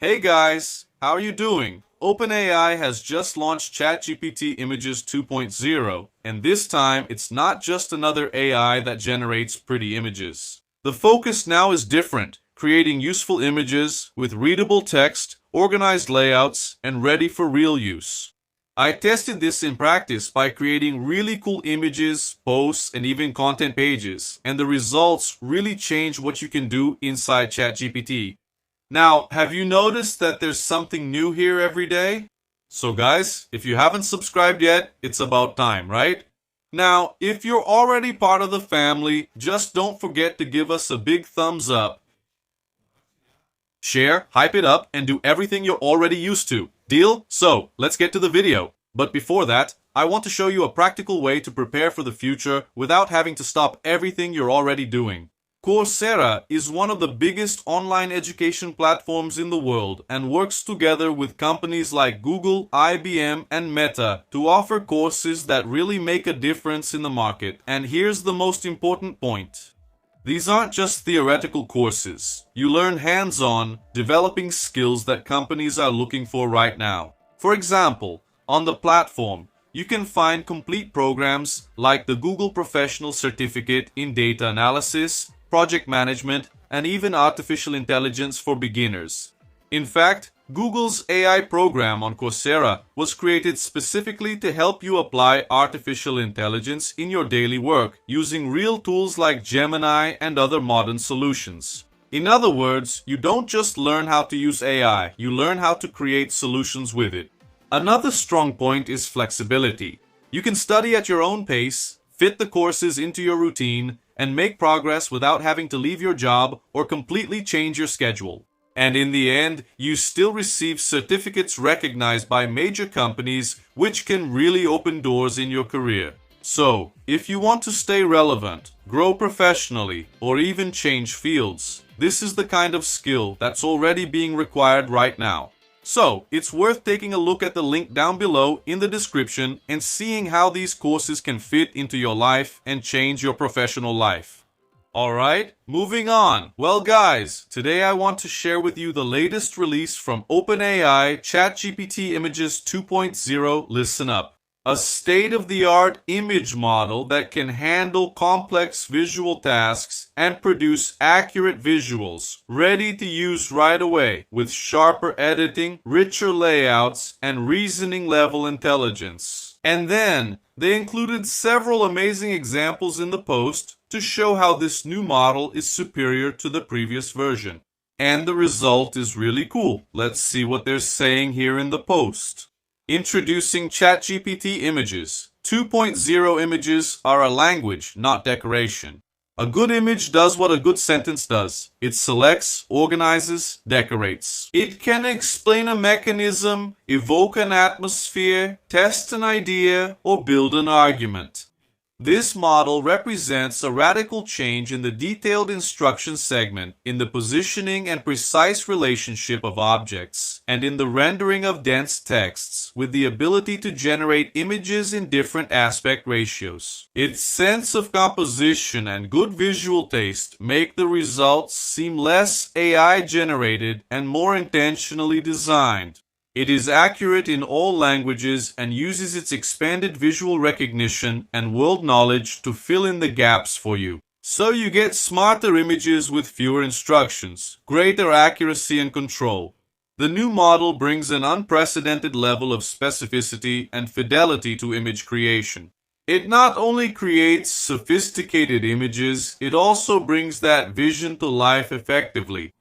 Hey guys, how are you doing? OpenAI has just launched ChatGPT Images 2.0, and this time it's not just another AI that generates pretty images. The focus now is different, creating useful images with readable text, organized layouts, and ready for real use. I tested this in practice by creating really cool images, posts, and even content pages, and the results really change what you can do inside ChatGPT. Now, have you noticed that there's something new here every day? So guys, if you haven't subscribed yet, it's about time, right? Now, if you're already part of the family, just don't forget to give us a big thumbs up. Share, hype it up, and do everything you're already used to. Deal? So, let's get to the video. But before that, I want to show you a practical way to prepare for the future without having to stop everything you're already doing. Coursera is one of the biggest online education platforms in the world and works together with companies like Google, IBM, and Meta to offer courses that really make a difference in the market. And here's the most important point. These aren't just theoretical courses. You learn hands-on, developing skills that companies are looking for right now. For example, on the platform, you can find complete programs like the Google Professional Certificate in Data Analysis, Project Management, and even Artificial Intelligence for beginners. In fact, Google's AI program on Coursera was created specifically to help you apply artificial intelligence in your daily work using real tools like Gemini and other modern solutions. In other words, you don't just learn how to use AI, you learn how to create solutions with it. Another strong point is flexibility. You can study at your own pace, fit the courses into your routine, and make progress without having to leave your job or completely change your schedule. And in the end, you still receive certificates recognized by major companies, which can really open doors in your career. So, if you want to stay relevant, grow professionally, or even change fields, this is the kind of skill that's already being required right now. So, it's worth taking a look at the link down below in the description and seeing how these courses can fit into your life and change your professional life. Alright, moving on. Well guys, today I want to share with you the latest release from OpenAI ChatGPT Images 2.0. Listen up. A state-of-the-art image model that can handle complex visual tasks and produce accurate visuals, ready to use right away, with sharper editing, richer layouts, and reasoning-level intelligence. And then, they included several amazing examples in the post to show how this new model is superior to the previous version. And the result is really cool. Let's see what they're saying here in the post. Introducing ChatGPT Images. 2.0 images are a language, not decoration. A good image does what a good sentence does. It selects, organizes, decorates. It can explain a mechanism, evoke an atmosphere, test an idea, or build an argument. This model represents a radical change in the detailed instruction segment, in the positioning and precise relationship of objects, and in the rendering of dense texts, with the ability to generate images in different aspect ratios. Its sense of composition and good visual taste make the results seem less AI-generated and more intentionally designed. It is accurate in all languages and uses its expanded visual recognition and world knowledge to fill in the gaps for you. So you get smarter images with fewer instructions, greater accuracy and control. The new model brings an unprecedented level of specificity and fidelity to image creation. It not only creates sophisticated images, it also brings that vision to life effectively.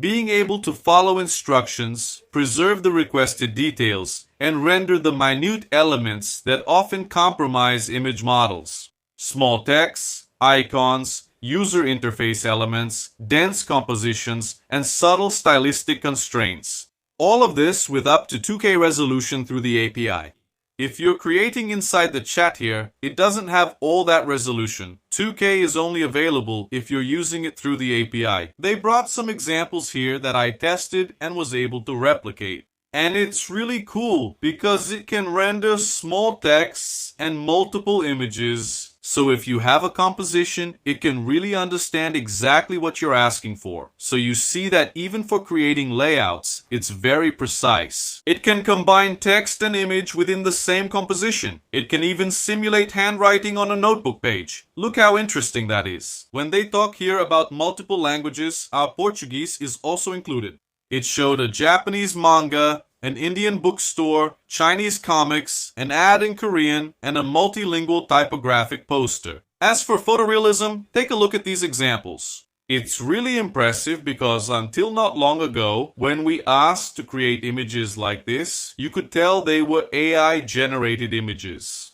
Being able to follow instructions, preserve the requested details, and render the minute elements that often compromise image models. Small texts, icons, user interface elements, dense compositions, and subtle stylistic constraints. All of this with up to 2K resolution through the API. If you're creating inside the chat here, it doesn't have all that resolution. 2K is only available if you're using it through the API. They brought some examples here that I tested and was able to replicate. And it's really cool because it can render small texts and multiple images So if you have a composition, it can really understand exactly what you're asking for. So you see that even for creating layouts, it's very precise. It can combine text and image within the same composition. It can even simulate handwriting on a notebook page. Look how interesting that is. When they talk here about multiple languages, our Portuguese is also included. It showed a Japanese manga, an Indian bookstore, Chinese comics, an ad in Korean, and a multilingual typographic poster. As for photorealism, take a look at these examples. It's really impressive because until not long ago, when we asked to create images like this, you could tell they were AI-generated images.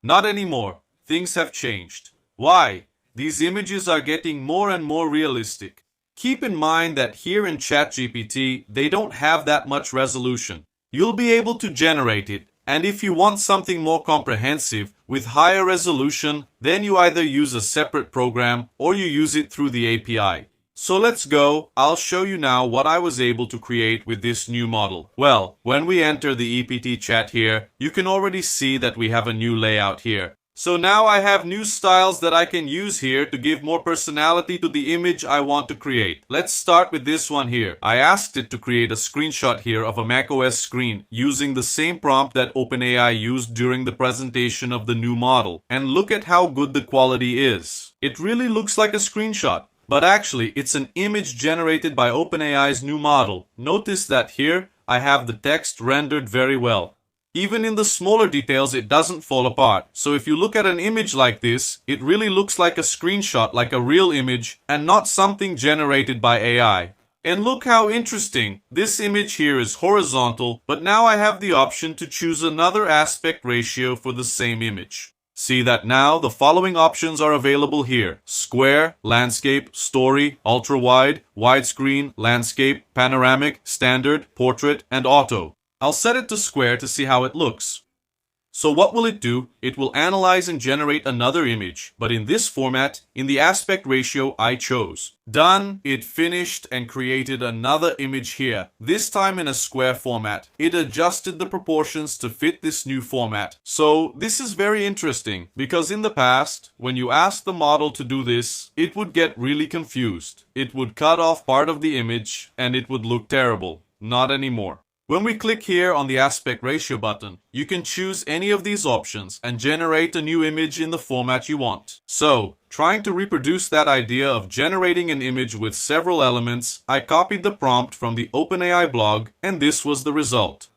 Not anymore. Things have changed. Why? These images are getting more and more realistic. Keep in mind that here in ChatGPT, they don't have that much resolution. You'll be able to generate it, and if you want something more comprehensive with higher resolution, then you either use a separate program or you use it through the API. So let's go. I'll show you now what I was able to create with this new model. Well, when we enter the EPT chat here, you can already see that we have a new layout here. So now I have new styles that I can use here to give more personality to the image I want to create. Let's start with this one here. I asked it to create a screenshot here of a macOS screen using the same prompt that OpenAI used during the presentation of the new model. And look at how good the quality is. It really looks like a screenshot. But actually, it's an image generated by OpenAI's new model. Notice that here, I have the text rendered very well. Even in the smaller details, it doesn't fall apart. So if you look at an image like this, it really looks like a screenshot, like a real image, and not something generated by AI. And look how interesting. This image here is horizontal, but now I have the option to choose another aspect ratio for the same image. See that now the following options are available here: square, landscape, story, ultra-wide, widescreen, landscape, panoramic, standard, portrait, and auto. I'll set it to square to see how it looks. So what will it do? It will analyze and generate another image, but in this format, in the aspect ratio I chose. Done. It finished and created another image here, this time in a square format. It adjusted the proportions to fit this new format. So this is very interesting, because in the past, when you asked the model to do this, it would get really confused. It would cut off part of the image, and it would look terrible. Not anymore. When we click here on the aspect ratio button, you can choose any of these options and generate a new image in the format you want. So, trying to reproduce that idea of generating an image with several elements, I copied the prompt from the OpenAI blog, and this was the result.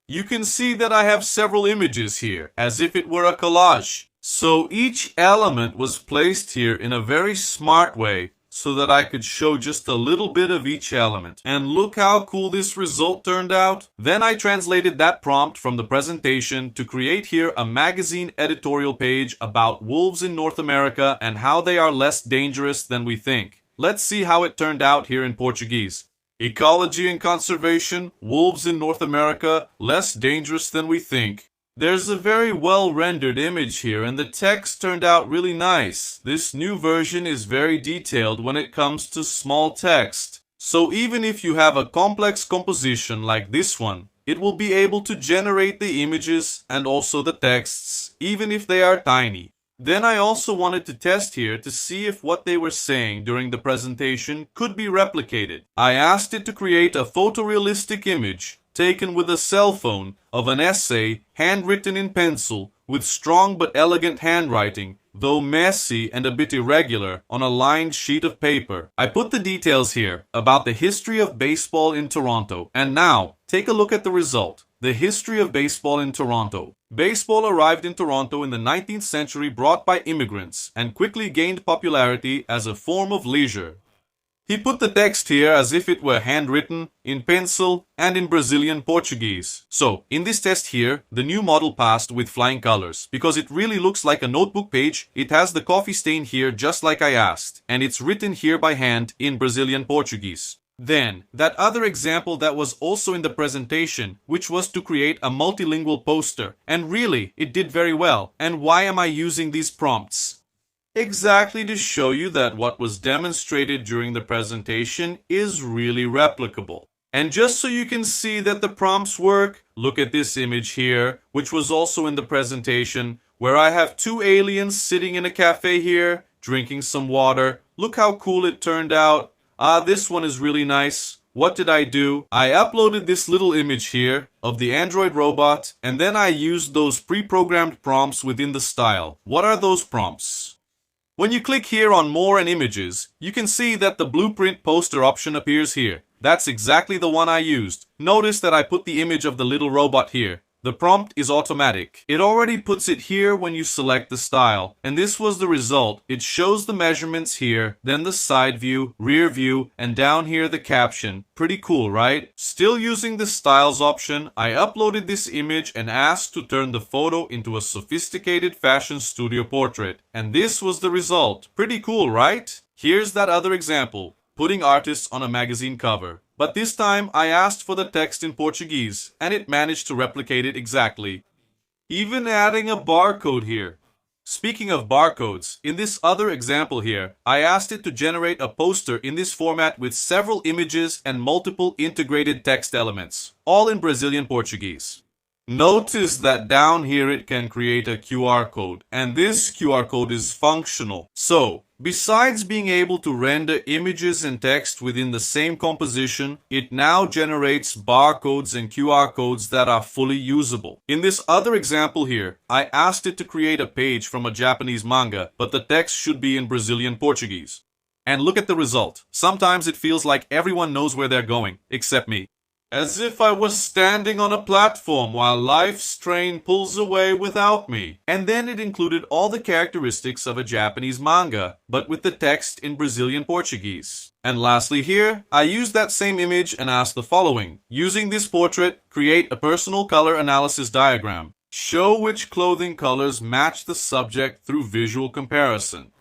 You can see that I have several images here, as if it were a collage. So each element was placed here in a very smart way, so that I could show just a little bit of each element. And look how cool this result turned out. Then I translated that prompt from the presentation to create here a magazine editorial page about wolves in North America and how they are less dangerous than we think. Let's see how it turned out here in Portuguese. Ecology and conservation, wolves in North America, less dangerous than we think. There's a very well-rendered image here, and the text turned out really nice. This new version is very detailed when it comes to small text. So even if you have a complex composition like this one, it will be able to generate the images and also the texts, even if they are tiny. Then I also wanted to test here to see if what they were saying during the presentation could be replicated. I asked it to create a photorealistic image taken with a cell phone of an essay handwritten in pencil with strong but elegant handwriting, though messy and a bit irregular, on a lined sheet of paper. I put the details here about the history of baseball in Toronto, and now take a look at the result. The history of baseball in Toronto. Baseball arrived in Toronto in the 19th century brought by immigrants and quickly gained popularity as a form of leisure. He put the text here as if it were handwritten, in pencil, and in Brazilian Portuguese. So, in this test here, the new model passed with flying colors. Because it really looks like a notebook page, it has the coffee stain here just like I asked. And it's written here by hand in Brazilian Portuguese. Then, that other example that was also in the presentation, which was to create a multilingual poster. And really, it did very well. And why am I using these prompts? Exactly to show you that what was demonstrated during the presentation is really replicable. And just so you can see that the prompts work, look at this image here, which was also in the presentation, where I have two aliens sitting in a cafe here, drinking some water. Look how cool it turned out. This one is really nice. What did I do? I uploaded this little image here of the Android robot, and then I used those pre-programmed prompts within the style. What are those prompts? When you click here on More and Images, you can see that the blueprint poster option appears here. That's exactly the one I used. Notice that I put the image of the little robot here. The prompt is automatic. It already puts it here when you select the style. And this was the result. It shows the measurements here, then the side view, rear view, and down here the caption. Pretty cool, right? Still using the styles option, I uploaded this image and asked to turn the photo into a sophisticated fashion studio portrait. And this was the result. Pretty cool, right? Here's that other example. Putting artists on a magazine cover. But this time I asked for the text in Portuguese, and it managed to replicate it exactly. Even adding a barcode here. Speaking of barcodes, in this other example here, I asked it to generate a poster in this format with several images and multiple integrated text elements, all in Brazilian Portuguese. Notice that down here it can create a QR code, and this QR code is functional. So, besides being able to render images and text within the same composition, it now generates barcodes and QR codes that are fully usable. In this other example here, I asked it to create a page from a Japanese manga, but the text should be in Brazilian Portuguese. And look at the result. Sometimes it feels like everyone knows where they're going, except me. As if I was standing on a platform while life's train pulls away without me. And then it included all the characteristics of a Japanese manga, but with the text in Brazilian Portuguese. And lastly here, I used that same image and asked the following. Using this portrait, create a personal color analysis diagram. Show which clothing colors match the subject through visual comparison.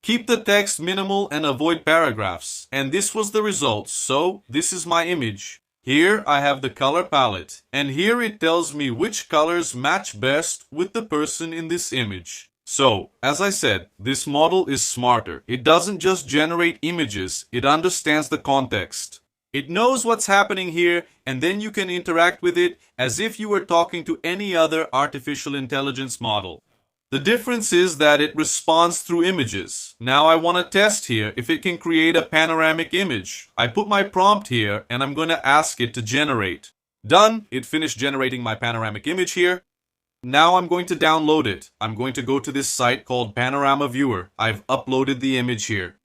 Keep the text minimal and avoid paragraphs. And this was the result, so this is my image. Here I have the color palette, and here it tells me which colors match best with the person in this image. So, as I said, this model is smarter. It doesn't just generate images, it understands the context. It knows what's happening here, and then you can interact with it as if you were talking to any other artificial intelligence model. The difference is that it responds through images. Now I want to test here if it can create a panoramic image. I put my prompt here and I'm going to ask it to generate. Done. It finished generating my panoramic image here. Now I'm going to download it. I'm going to go to this site called Panorama Viewer. I've uploaded the image here.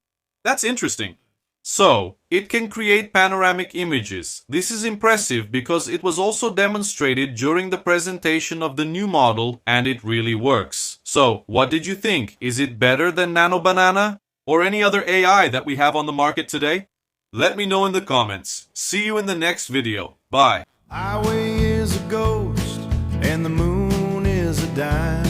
That's interesting. So, it can create panoramic images. This is impressive because it was also demonstrated during the presentation of the new model and it really works. So, what did you think? Is it better than Nano Banana? Or any other AI that we have on the market today? Let me know in the comments. See you in the next video. Bye. Highway is a ghost and the moon is a dime.